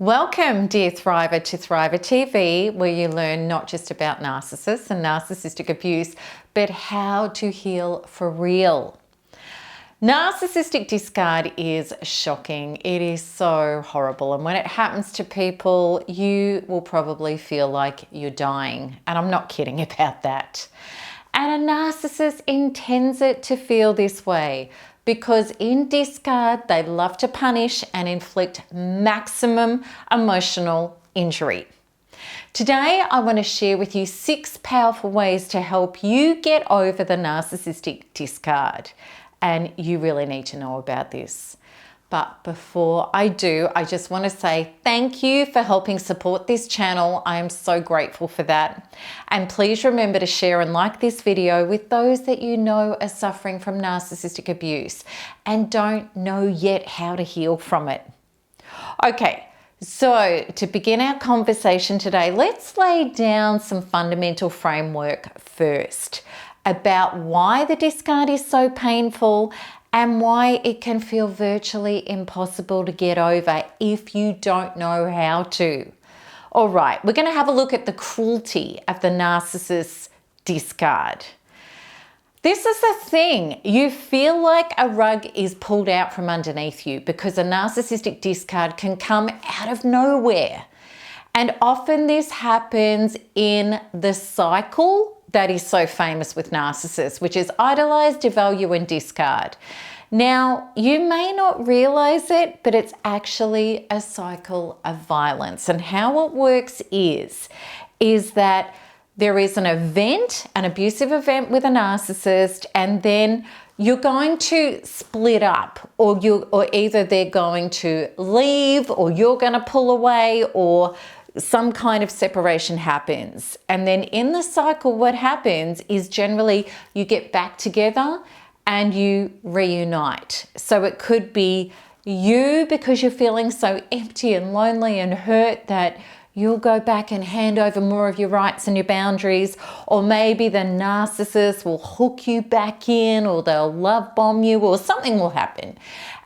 Welcome, dear Thriver, to Thriver TV, where you learn not just about narcissists and narcissistic abuse, but how to heal for real. Narcissistic discard is shocking. It is so horrible. And when it happens to people, you will probably feel like you're dying. And I'm not kidding about that. And a narcissist intends it to feel this way, because in discard, they love to punish and inflict maximum emotional injury. Today, I want to share with you 6 powerful ways to help you get over the narcissistic discard. And you really need to know about this. But before I do, I just want to say thank you for helping support this channel. I am so grateful for that. And please remember to share and like this video with those that you know are suffering from narcissistic abuse and don't know yet how to heal from it. Okay, so to begin our conversation today, let's lay down some fundamental framework first about why the discard is so painful and why it can feel virtually impossible to get over if you don't know how to. All right, we're going to have a look at the cruelty of the narcissist's discard. This is the thing. You feel like a rug is pulled out from underneath you because a narcissistic discard can come out of nowhere. And often this happens in the cycle that is so famous with narcissists, which is idolize, devalue, and discard. Now, you may not realize it, but it's actually a cycle of violence. And how it works is that there is an event, an abusive event with a narcissist, and then you're going to split up, or either they're going to leave, or you're going to pull away, or some kind of separation happens. And then in the cycle, what happens is generally you get back together and you reunite. So it could be you, because you're feeling so empty and lonely and hurt, that you'll go back and hand over more of your rights and your boundaries. Or maybe the narcissist will hook you back in, or they'll love bomb you, or something will happen.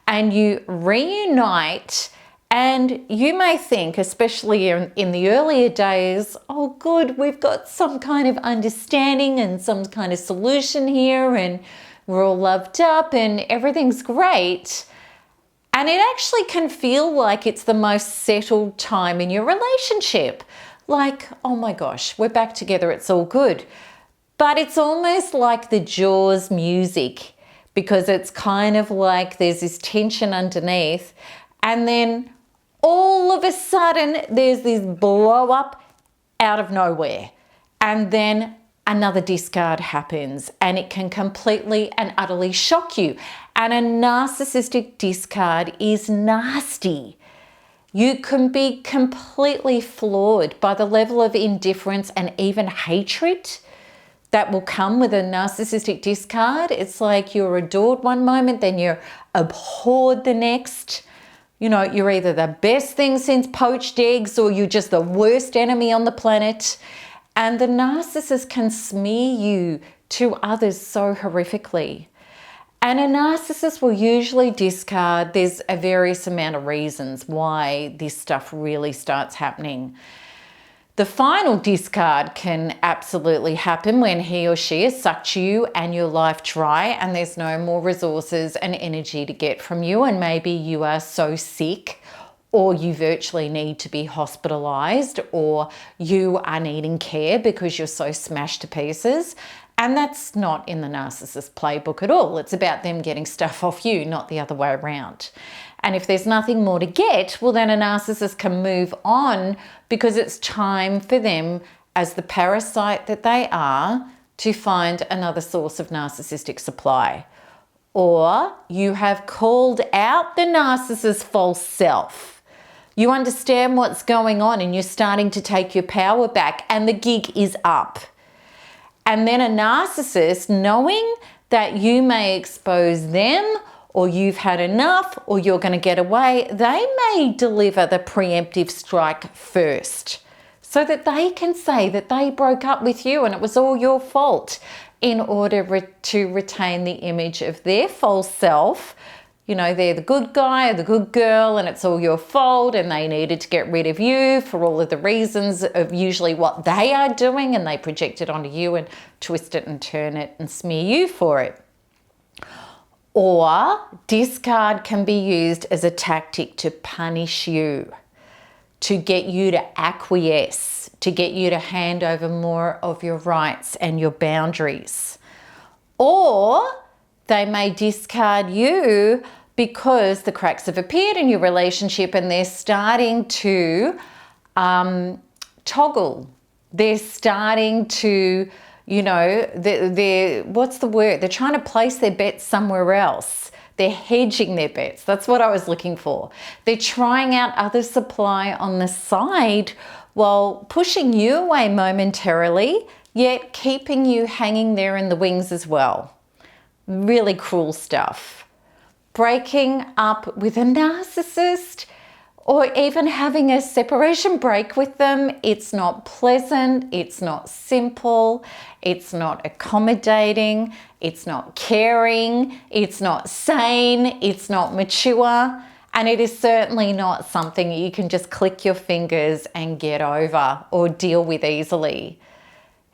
And you reunite. And you may think, especially in the earlier days, oh good, we've got some kind of understanding and some kind of solution here, and we're all loved up and everything's great. And it actually can feel like it's the most settled time in your relationship. Like, oh my gosh, we're back together, it's all good. But it's almost like the Jaws music, because it's kind of like there's this tension underneath, and then all of a sudden, there's this blow up out of nowhere. And then another discard happens, and it can completely and utterly shock you. And a narcissistic discard is nasty. You can be completely floored by the level of indifference and even hatred that will come with a narcissistic discard. It's like you're adored one moment, then you're abhorred the next. You know, you're either the best thing since poached eggs, or you're just the worst enemy on the planet. And the narcissist can smear you to others so horrifically. And a narcissist will usually discard. There's a various amount of reasons why this stuff really starts happening. The final discard can absolutely happen when he or she has sucked you and your life dry, and there's no more resources and energy to get from you, and maybe you are so sick, or you virtually need to be hospitalized, or you are needing care because you're so smashed to pieces. And that's not in the narcissist playbook at all. It's about them getting stuff off you, not the other way around. And if there's nothing more to get, well, then a narcissist can move on, because it's time for them, as the parasite that they are, to find another source of narcissistic supply. Or you have called out the narcissist's false self. You understand what's going on, and you're starting to take your power back, and the gig is up. And then a narcissist, knowing that you may expose them, or you've had enough, or you're going to get away, they may deliver the preemptive strike first, so that they can say that they broke up with you and it was all your fault, in order to retain the image of their false self You know, they're the good guy or the good girl and it's all your fault and they needed to get rid of you for all of the reasons of usually what they are doing, and they project it onto you and twist it and turn it and smear you for it. Or discard can be used as a tactic to punish you, to get you to acquiesce, to get you to hand over more of your rights and your boundaries. Or they may discard you because the cracks have appeared in your relationship and they're starting to toggle. They're starting to, you know, they're, what's the word? They're trying to place their bets somewhere else. They're hedging their bets. That's what I was looking for. They're trying out other supply on the side while pushing you away momentarily, yet keeping you hanging there in the wings as well. Really cruel stuff. Breaking up with a narcissist or even having a separation break with them, it's not pleasant, it's not simple, it's not accommodating, it's not caring, it's not sane, it's not mature, and it is certainly not something you can just click your fingers and get over or deal with easily.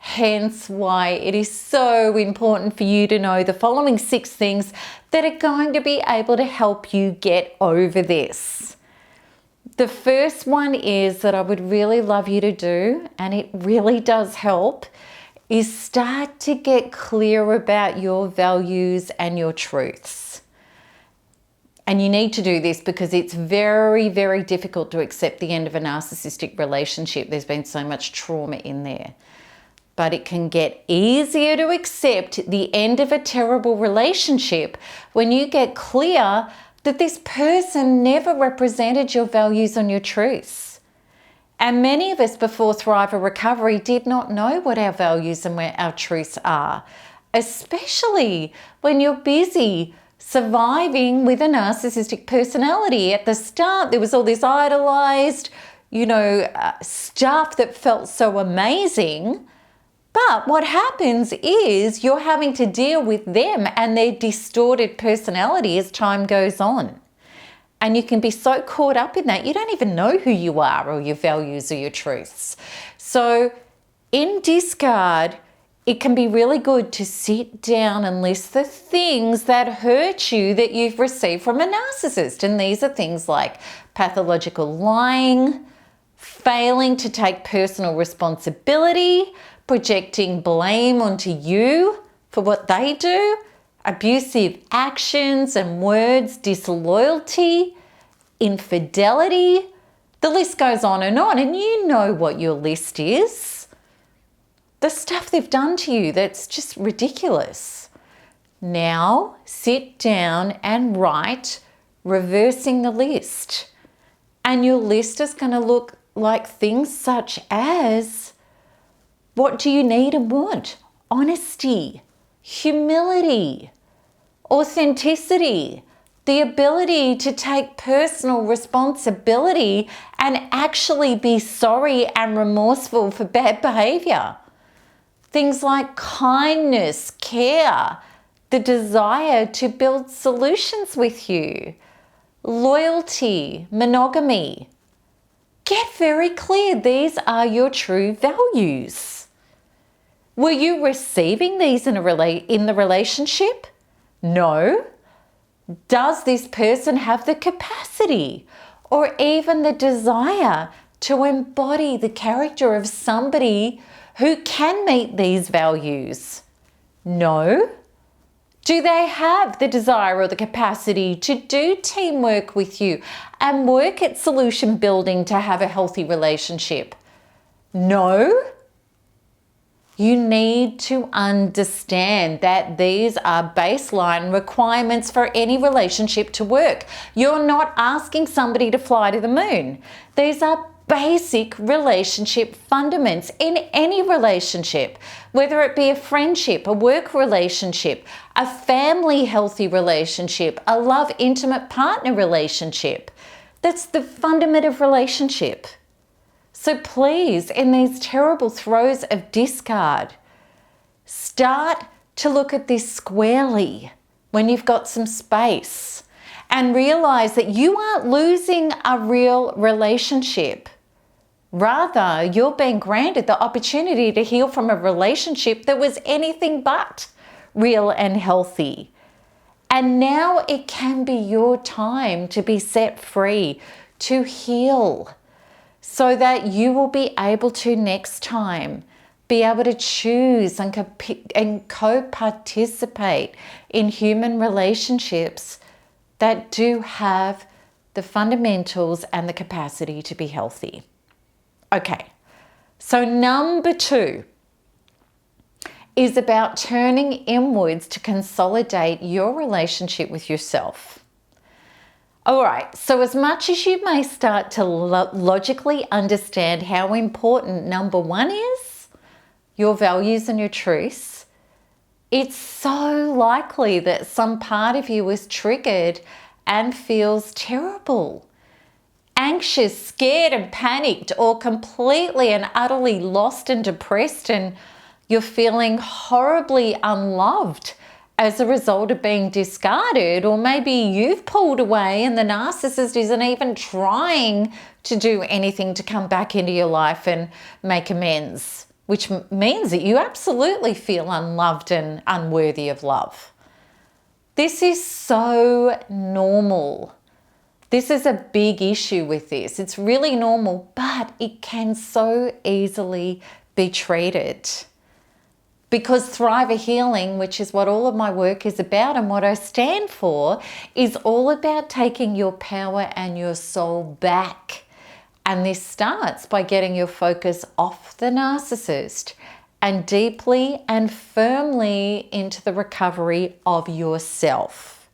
Hence why it is so important for you to know the following 6 things that are going to be able to help you get over this. The first one is that I would really love you to do, and it really does help, is start to get clear about your values and your truths. And you need to do this because it's very, very difficult to accept the end of a narcissistic relationship. There's been so much trauma in there. But it can get easier to accept the end of a terrible relationship when you get clear that this person never represented your values and your truths. And many of us before Thrive or Recovery did not know what our values and where our truths are, especially when you're busy surviving with a narcissistic personality. At the start, there was all this idolized, stuff that felt so amazing. But what happens is you're having to deal with them and their distorted personality as time goes on. And you can be so caught up in that, you don't even know who you are or your values or your truths. So in discard, it can be really good to sit down and list the things that hurt you that you've received from a narcissist. And these are things like pathological lying, failing to take personal responsibility, projecting blame onto you for what they do, abusive actions and words, disloyalty, infidelity. The list goes on, and you know what your list is. The stuff they've done to you that's just ridiculous. Now sit down and write reversing the list. And your list is going to look like things such as: what do you need and want? Honesty, humility, authenticity, the ability to take personal responsibility and actually be sorry and remorseful for bad behavior. Things like kindness, care, the desire to build solutions with you, loyalty, monogamy. Get very clear. These are your true values. Were you receiving these in the relationship? No. Does this person have the capacity or even the desire to embody the character of somebody who can meet these values? No. Do they have the desire or the capacity to do teamwork with you and work at solution building to have a healthy relationship? No. You need to understand that these are baseline requirements for any relationship to work. You're not asking somebody to fly to the moon. These are basic relationship fundamentals in any relationship, whether it be a friendship, a work relationship, a family healthy relationship, a love intimate partner relationship. That's the fundament of relationship. So please, in these terrible throes of discard, start to look at this squarely when you've got some space and realize that you aren't losing a real relationship. Rather, you're being granted the opportunity to heal from a relationship that was anything but real and healthy. And now it can be your time to be set free, to heal, so that you will be able to next time be able to choose and co-participate in human relationships that do have the fundamentals and the capacity to be healthy. Okay, so number 2 is about turning inwards to consolidate your relationship with yourself. All right, so as much as you may start to logically understand how important number 1 is, your values and your truths, it's so likely that some part of you is triggered and feels terrible, anxious, scared and panicked, or completely and utterly lost and depressed, and you're feeling horribly unloved as a result of being discarded, or maybe you've pulled away and the narcissist isn't even trying to do anything to come back into your life and make amends, which means that you absolutely feel unloved and unworthy of love. This is so normal. This is a big issue with this. It's really normal, but it can so easily be treated. Because Thriver Healing, which is what all of my work is about and what I stand for, is all about taking your power and your soul back. And this starts by getting your focus off the narcissist and deeply and firmly into the recovery of yourself.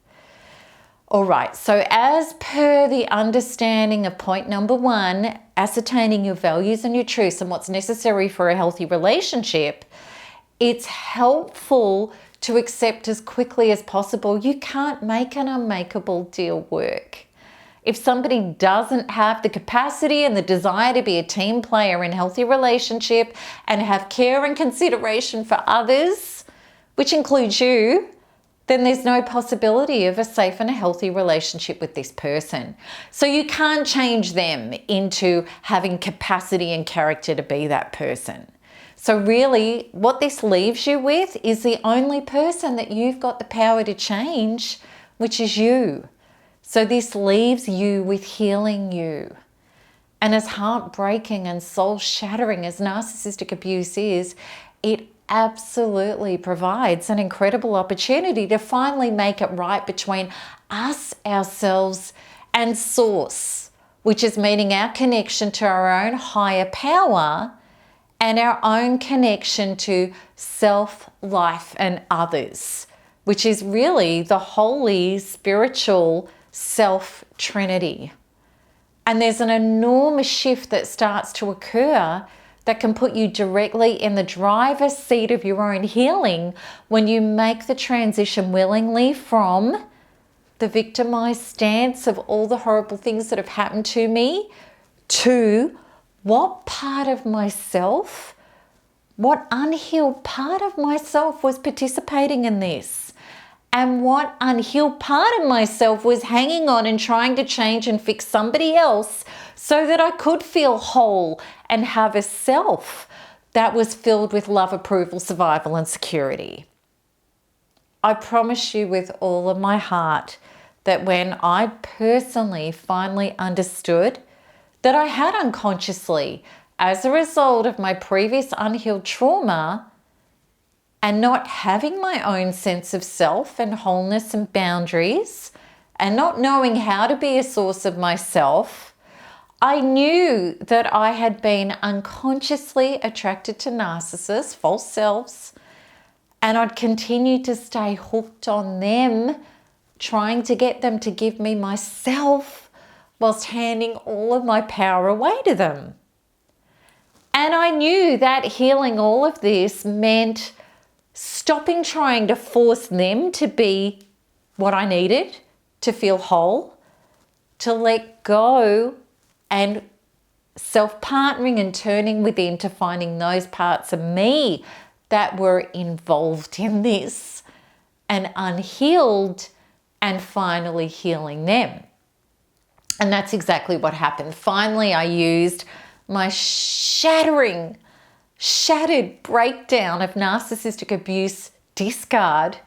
All right, so as per the understanding of point number 1, ascertaining your values and your truths and what's necessary for a healthy relationship, it's helpful to accept as quickly as possible you can't make an unmakeable deal work. If somebody doesn't have the capacity and the desire to be a team player in a healthy relationship and have care and consideration for others, which includes you, then there's no possibility of a safe and a healthy relationship with this person. So you can't change them into having capacity and character to be that person. So really, what this leaves you with is the only person that you've got the power to change, which is you. So this leaves you with healing you. And as heartbreaking and soul-shattering as narcissistic abuse is, it absolutely provides an incredible opportunity to finally make it right between us, ourselves, and Source, which is meaning our connection to our own higher power and our own connection to self, life, and others, which is really the holy spiritual self-trinity. And there's an enormous shift that starts to occur that can put you directly in the driver's seat of your own healing when you make the transition willingly from the victimized stance of all the horrible things that have happened to me to what part of myself, what unhealed part of myself was participating in this? And what unhealed part of myself was hanging on and trying to change and fix somebody else so that I could feel whole and have a self that was filled with love, approval, survival, and security. I promise you with all of my heart that when I personally finally understood that I had unconsciously, as a result of my previous unhealed trauma and not having my own sense of self and wholeness and boundaries and not knowing how to be a source of myself, I knew that I had been unconsciously attracted to narcissists, false selves, and I'd continue to stay hooked on them, trying to get them to give me myself whilst handing all of my power away to them. And I knew that healing all of this meant stopping trying to force them to be what I needed to feel whole, to let go and self-partnering and turning within to finding those parts of me that were involved in this and unhealed and finally healing them. And that's exactly what happened. Finally, I used my shattered breakdown of narcissistic abuse discard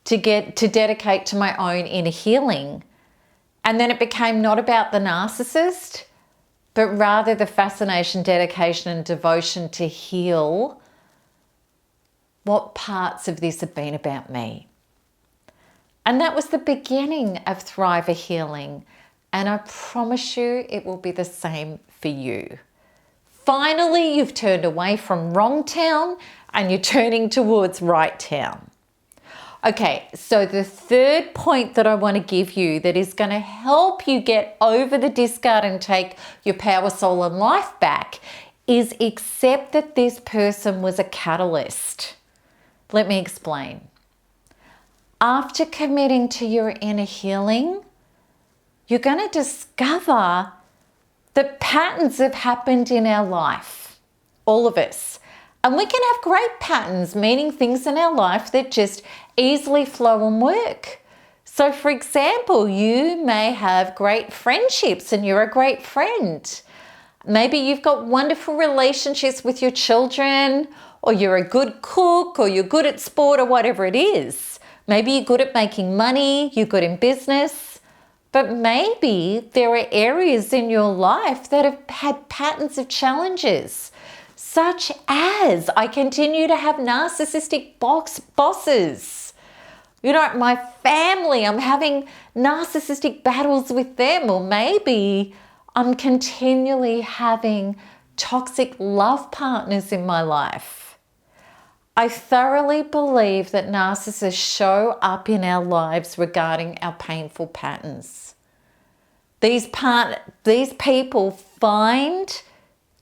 to dedicate to my own inner healing. And then it became not about the narcissist, but rather the fascination, dedication, and devotion to heal what parts of this have been about me. And that was the beginning of Thriver Healing. And I promise you it will be the same for you. Finally, you've turned away from wrong town and you're turning towards right town. Okay, so the third point that I want to give you that is going to help you get over the discard and take your power, soul, and life back is accept that this person was a catalyst. Let me explain. After committing to your inner healing, you're going to discover that patterns have happened in our life, all of us. And we can have great patterns, meaning things in our life that just easily flow and work. So for example, you may have great friendships and you're a great friend. Maybe you've got wonderful relationships with your children, or you're a good cook, or you're good at sport, or whatever it is. Maybe you're good at making money, you're good in business. But maybe there are areas in your life that have had patterns of challenges, such as I continue to have narcissistic bosses. You know, my family, I'm having narcissistic battles with them, or maybe I'm continually having toxic love partners in my life. I thoroughly believe that narcissists show up in our lives regarding our painful patterns. These people find,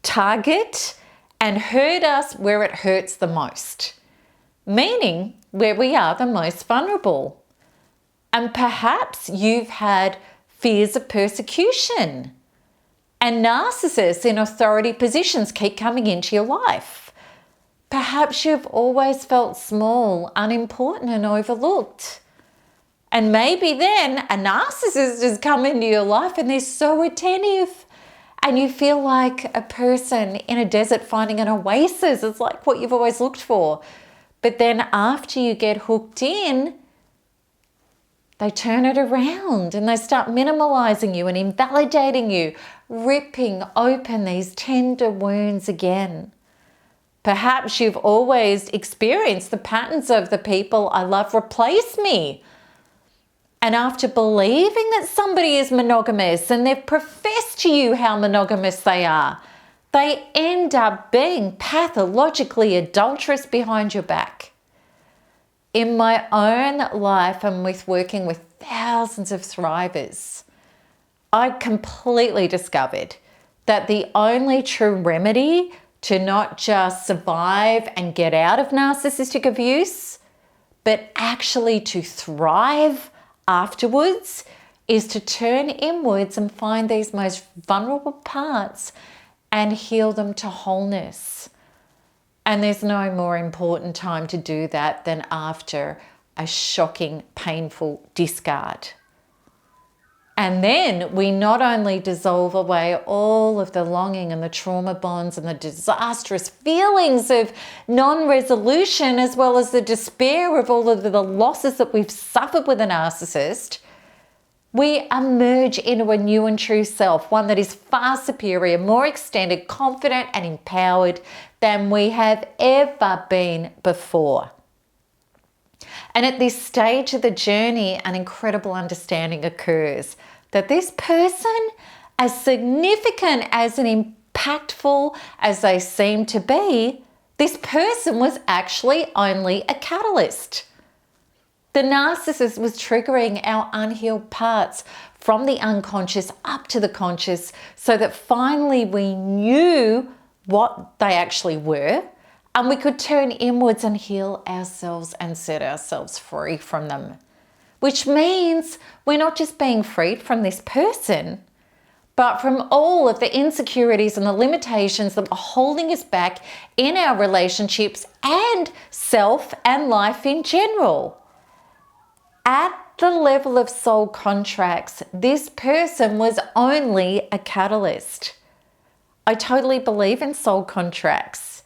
target, and hurt us where it hurts the most, meaning where we are the most vulnerable. And perhaps you've had fears of persecution, and narcissists in authority positions keep coming into your life. Perhaps you've always felt small, unimportant, and overlooked. And maybe then a narcissist has come into your life and they're so attentive, and you feel like a person in a desert finding an oasis. It's like what you've always looked for. But then after you get hooked in, they turn it around and they start minimalizing you and invalidating you, ripping open these tender wounds again. Perhaps you've always experienced the patterns of the people I love replace me. And after believing that somebody is monogamous and they've professed to you how monogamous they are, they end up being pathologically adulterous behind your back. In my own life and with working with thousands of thrivers, I completely discovered that the only true remedy to not just survive and get out of narcissistic abuse, but actually to thrive afterwards, is to turn inwards and find these most vulnerable parts and heal them to wholeness. And there's no more important time to do that than after a shocking, painful discard. And then we not only dissolve away all of the longing and the trauma bonds and the disastrous feelings of non-resolution, as well as the despair of all of the losses that we've suffered with a narcissist, we emerge into a new and true self, one that is far superior, more extended, confident, and empowered than we have ever been before. And at this stage of the journey, an incredible understanding occurs that this person, as significant as and impactful as they seem to be, this person was actually only a catalyst. The narcissist was triggering our unhealed parts from the unconscious up to the conscious, so that finally we knew what they actually were, and we could turn inwards and heal ourselves and set ourselves free from them. Which means we're not just being freed from this person, but from all of the insecurities and the limitations that were holding us back in our relationships and self and life in general. At the level of soul contracts, this person was only a catalyst. I totally believe in soul contracts.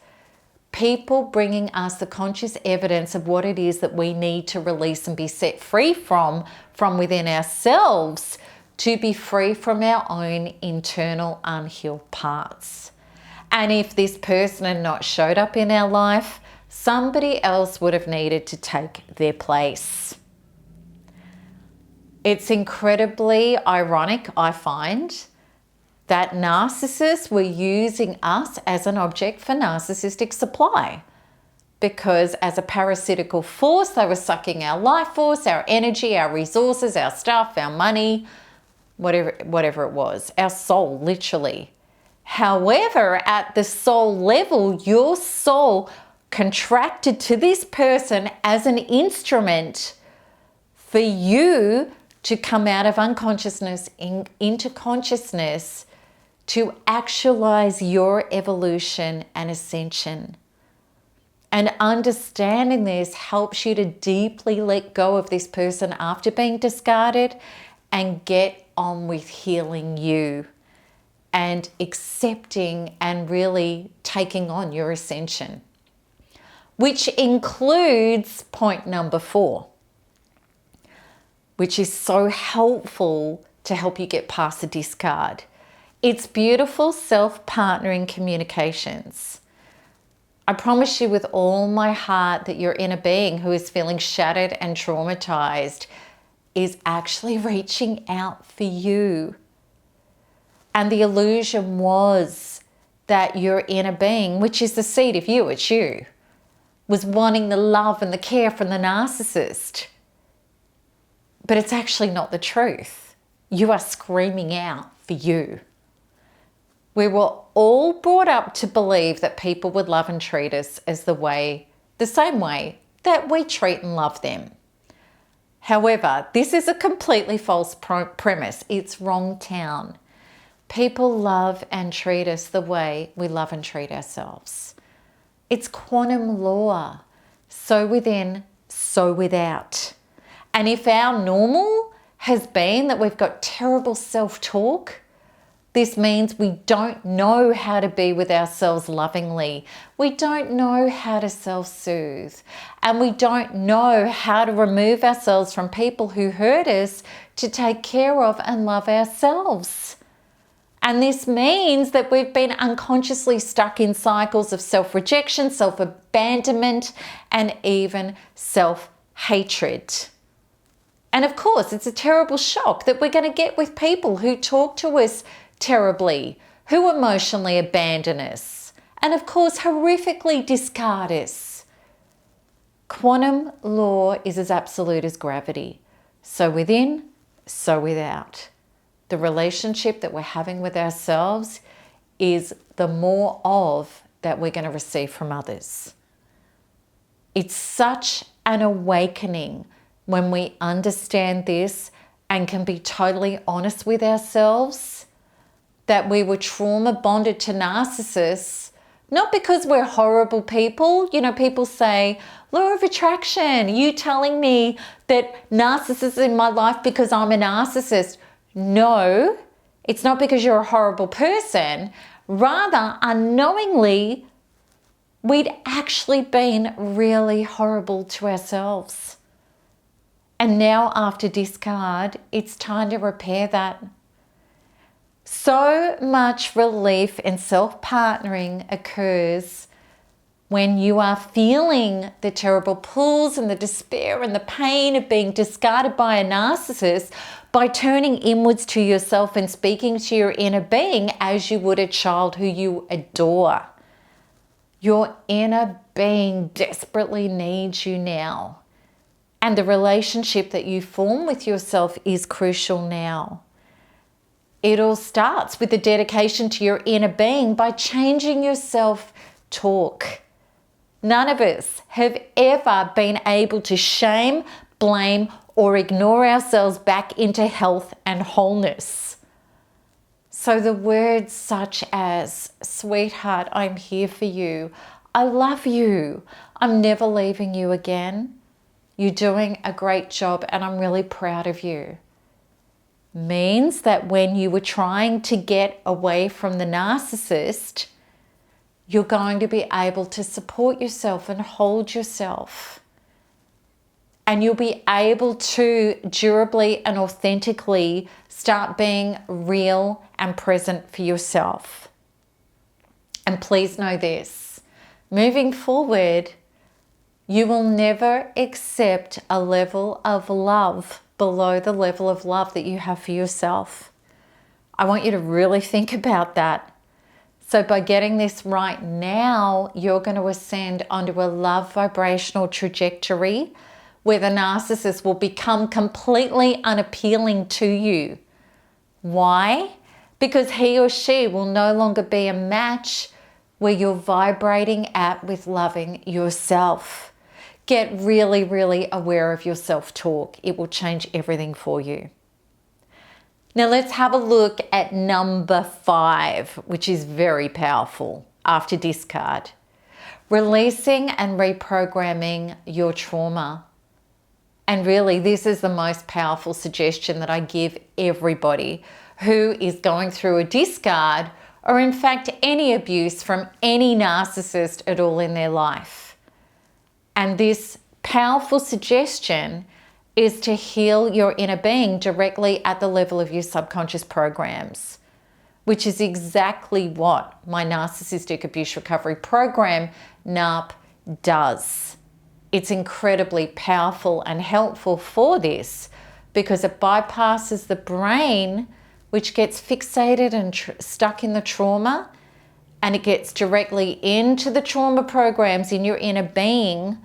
People bringing us the conscious evidence of what it is that we need to release and be set free from within ourselves, to be free from our own internal unhealed parts. And if this person had not showed up in our life, somebody else would have needed to take their place. It's incredibly ironic, I find, that narcissists were using us as an object for narcissistic supply. Because as a parasitical force, they were sucking our life force, our energy, our resources, our stuff, our money, whatever it was, our soul, literally. However, at the soul level, your soul contracted to this person as an instrument for you to come out of unconsciousness into consciousness, to actualize your evolution and ascension. And understanding this helps you to deeply let go of this person after being discarded and get on with healing you and accepting and really taking on your ascension, which includes point number 4, which is so helpful to help you get past the discard. It's beautiful self-partnering communications. I promise you with all my heart that your inner being, who is feeling shattered and traumatized, is actually reaching out for you. And the illusion was that your inner being, which is the seed of you, it's you, was wanting the love and the care from the narcissist. But it's actually not the truth. You are screaming out for you. We were all brought up to believe that people would love and treat us as the same way that we treat and love them. However, this is a completely false premise. It's wrong town. People love and treat us the way we love and treat ourselves. It's quantum law. So within, so without. And if our normal has been that we've got terrible self-talk, this means we don't know how to be with ourselves lovingly. We don't know how to self-soothe. And we don't know how to remove ourselves from people who hurt us to take care of and love ourselves. And this means that we've been unconsciously stuck in cycles of self-rejection, self-abandonment, and even self-hatred. And of course, it's a terrible shock that we're going to get with people who talk to us terribly, who emotionally abandon us, and of course, horrifically discard us. Quantum law is as absolute as gravity. So within, so without. The relationship that we're having with ourselves is the more of that we're going to receive from others. It's such an awakening when we understand this and can be totally honest with ourselves that we were trauma bonded to narcissists, not because we're horrible people. You know, people say, law of attraction, you telling me that narcissists in my life because I'm a narcissist. No, it's not because you're a horrible person. Rather, unknowingly, we'd actually been really horrible to ourselves. And now after discard, it's time to repair that. So much relief and self-partnering occurs when you are feeling the terrible pulls and the despair and the pain of being discarded by a narcissist by turning inwards to yourself and speaking to your inner being as you would a child who you adore. Your inner being desperately needs you now. And the relationship that you form with yourself is crucial now. It all starts with the dedication to your inner being by changing your self-talk. None of us have ever been able to shame, blame, or ignore ourselves back into health and wholeness. So the words such as, sweetheart, I'm here for you. I love you. I'm never leaving you again. You're doing a great job and I'm really proud of you. Means that when you were trying to get away from the narcissist, you're going to be able to support yourself and hold yourself. And you'll be able to durably and authentically start being real and present for yourself. And please know this, moving forward, you will never accept a level of love below the level of love that you have for yourself. I want you to really think about that. So by getting this right now, you're going to ascend onto a love vibrational trajectory where the narcissist will become completely unappealing to you. Why? Because he or she will no longer be a match where you're vibrating at with loving yourself. Get really, really aware of your self-talk. It will change everything for you. Now let's have a look at number 5, which is very powerful after discard. Releasing and reprogramming your trauma. And really, this is the most powerful suggestion that I give everybody who is going through a discard or in fact any abuse from any narcissist at all in their life. And this powerful suggestion is to heal your inner being directly at the level of your subconscious programs, which is exactly what my Narcissistic Abuse Recovery Program, NARP, does. It's incredibly powerful and helpful for this because it bypasses the brain, which gets fixated and stuck in the trauma, and it gets directly into the trauma programs in your inner being,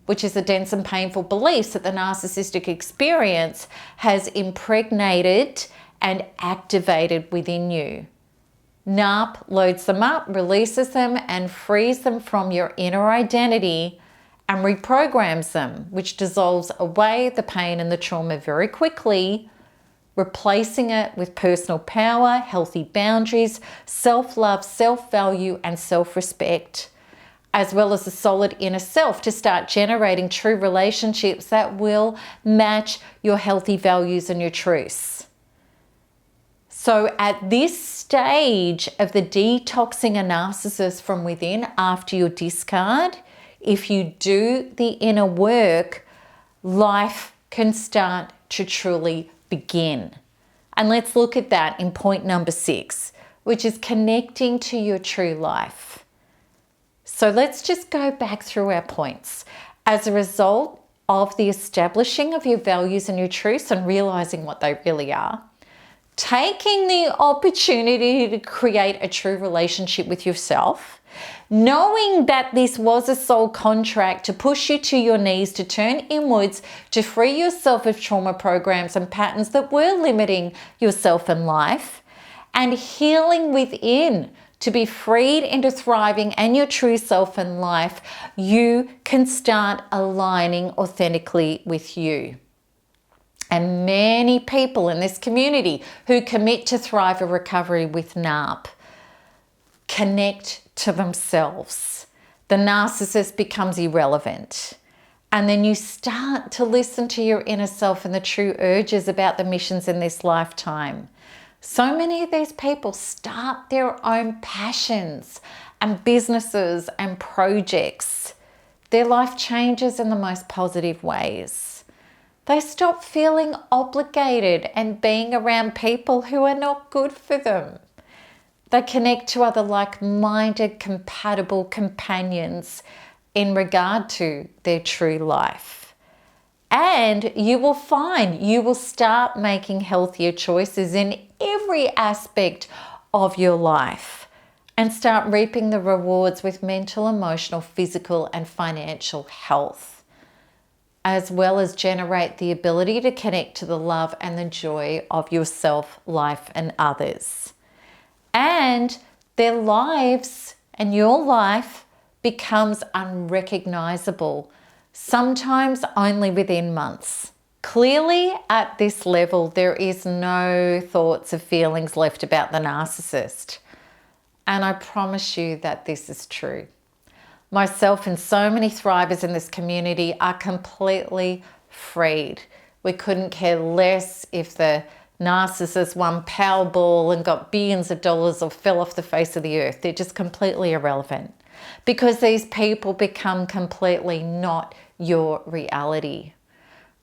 which is the dense and painful beliefs that the narcissistic experience has impregnated and activated within you. NARP loads them up, releases them, and frees them from your inner identity and reprograms them, which dissolves away the pain and the trauma very quickly, replacing it with personal power, healthy boundaries, self-love, self-value, and self-respect, as well as a solid inner self to start generating true relationships that will match your healthy values and your truths. So at this stage of the detoxing a narcissist from within after your discard, if you do the inner work, life can start to truly begin. And let's look at that in point number 6, which is connecting to your true life. So let's just go back through our points. As a result of the establishing of your values and your truths and realizing what they really are, taking the opportunity to create a true relationship with yourself, knowing that this was a soul contract to push you to your knees, to turn inwards, to free yourself of trauma programs and patterns that were limiting yourself and life, and healing within to be freed into thriving and your true self and life, you can start aligning authentically with you. And many people in this community who commit to Thrive a Recovery with NARP connect to themselves. The narcissist becomes irrelevant. And then you start to listen to your inner self and the true urges about the missions in this lifetime. So many of these people start their own passions and businesses and projects. Their life changes in the most positive ways. They stop feeling obligated and being around people who are not good for them. They connect to other like-minded, compatible companions in regard to their true life. And you will find you will start making healthier choices in every aspect of your life and start reaping the rewards with mental, emotional, physical, and financial health, as well as generate the ability to connect to the love and the joy of yourself, life, and others. And their lives and your life becomes unrecognizable, sometimes only within months. Clearly, at this level, there is no thoughts or feelings left about the narcissist. And I promise you that this is true. Myself and so many thrivers in this community are completely freed. We couldn't care less if the narcissist won Powerball and got billions of dollars or fell off the face of the earth. They're just completely irrelevant because these people become completely not your reality.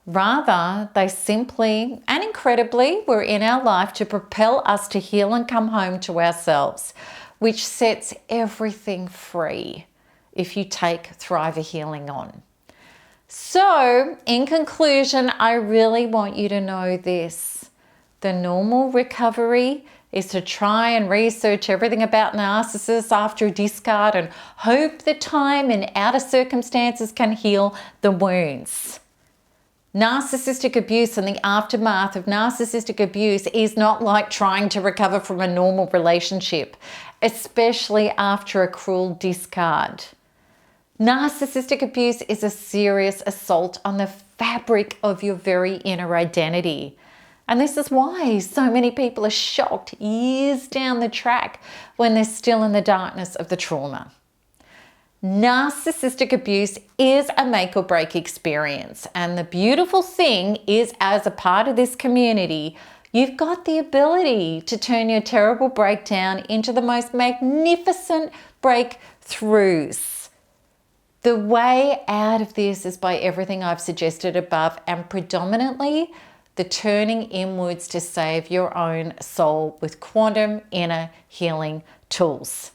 Rather, they simply and incredibly were in our life to propel us to heal and come home to ourselves, which sets everything free if you take Thriver Healing on. So, in conclusion, I really want you to know this. The normal recovery is to try and research everything about narcissists after a discard and hope that time and outer circumstances can heal the wounds. Narcissistic abuse and the aftermath of narcissistic abuse is not like trying to recover from a normal relationship, especially after a cruel discard. Narcissistic abuse is a serious assault on the fabric of your very inner identity. And this is why so many people are shocked years down the track when they're still in the darkness of the trauma. Narcissistic abuse is a make or break experience. And the beautiful thing is, as a part of this community, you've got the ability to turn your terrible breakdown into the most magnificent breakthroughs. The way out of this is by everything I've suggested above, and predominantly the turning inwards to save your own soul with quantum inner healing tools.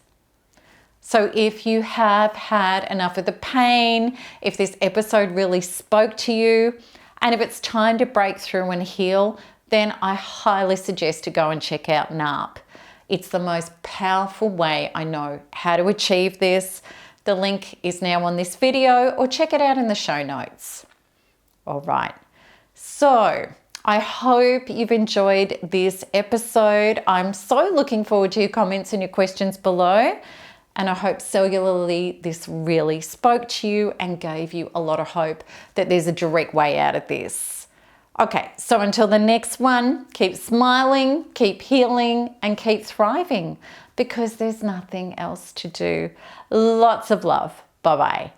So if you have had enough of the pain, if this episode really spoke to you, and if it's time to break through and heal, then I highly suggest to go and check out NARP. It's the most powerful way I know how to achieve this. The link is now on this video, or check it out in the show notes. All right, so I hope you've enjoyed this episode. I'm so looking forward to your comments and your questions below. And I hope cellularly this really spoke to you and gave you a lot of hope that there's a direct way out of this. Okay, so until the next one, keep smiling, keep healing, and keep thriving, because there's nothing else to do. Lots of love. Bye-bye.